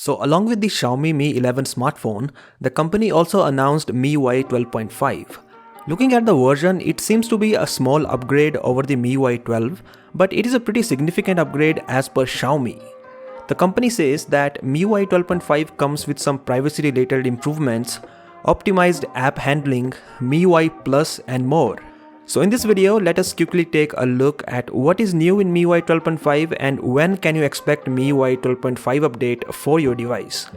So along with the Xiaomi Mi 11 smartphone, the company also announced MIUI 12.5. Looking at the version, it seems to be a small upgrade over the MIUI 12, but it is a pretty significant upgrade as per Xiaomi. The company says that MIUI 12.5 comes with some privacy-related improvements, optimized app handling, MIUI Plus and more. So in this video, let us quickly take a look at what is new in MIUI 12.5 and when can you expect MIUI 12.5 update for your device.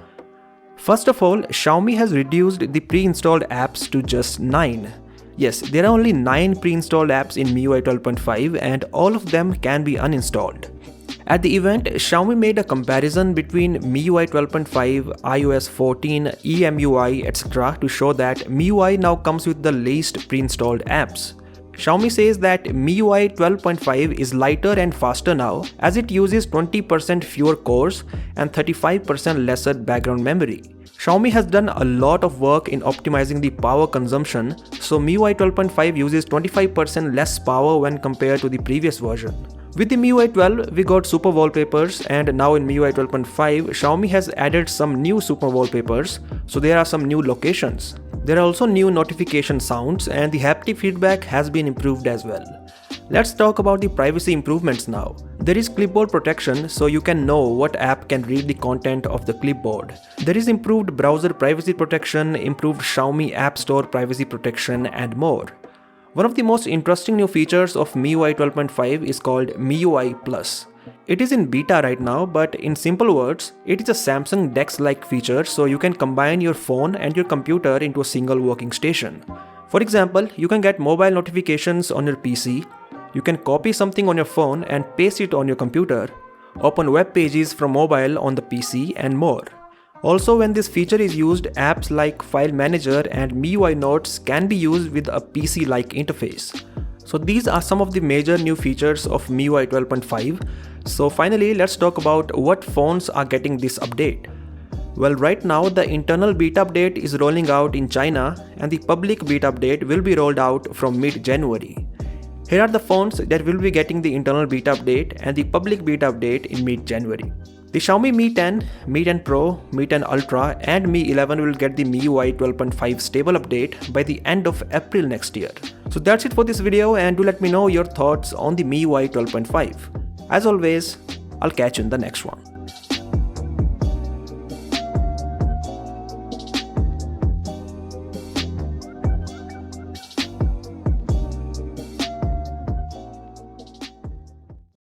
First of all, Xiaomi has reduced the pre-installed apps to just 9. Yes, there are only 9 pre-installed apps in MIUI 12.5 and all of them can be uninstalled. At the event, Xiaomi made a comparison between MIUI 12.5, iOS 14, eMUI, etc. to show that MIUI now comes with the least pre-installed apps. Xiaomi says that MIUI 12.5 is lighter and faster now as it uses 20% fewer cores and 35% lesser background memory. Xiaomi has done a lot of work in optimizing the power consumption, so MIUI 12.5 uses 25% less power when compared to the previous version. With the MIUI 12, we got super wallpapers, and now in MIUI 12.5, Xiaomi has added some new super wallpapers, so there are some new locations. There are also new notification sounds and the haptic feedback has been improved as well. Let's talk about the privacy improvements now. There is clipboard protection, so you can know what app can read the content of the clipboard. There is improved browser privacy protection, improved Xiaomi App Store privacy protection and more. One of the most interesting new features of MIUI 12.5 is called MIUI Plus. It is in beta right now, but in simple words, it is a Samsung DeX-like feature, so you can combine your phone and your computer into a single working station. For example, you can get mobile notifications on your PC, you can copy something on your phone and paste it on your computer, open web pages from mobile on the PC and more. Also, when this feature is used, apps like File Manager and MIUI Notes can be used with a PC-like interface. So these are some of the major new features of MIUI 12.5. So finally, let's talk about what phones are getting this update. Well, right now the internal beta update is rolling out in China and the public beta update will be rolled out from mid-January. Here are the phones that will be getting the internal beta update and the public beta update in mid-January. The Xiaomi Mi 10, Mi 10 Pro, Mi 10 Ultra and Mi 11 will get the MIUI 12.5 stable update by the end of April next year. So that's it for this video, and do let me know your thoughts on the MIUI 12.5. As always, I'll catch you in the next one.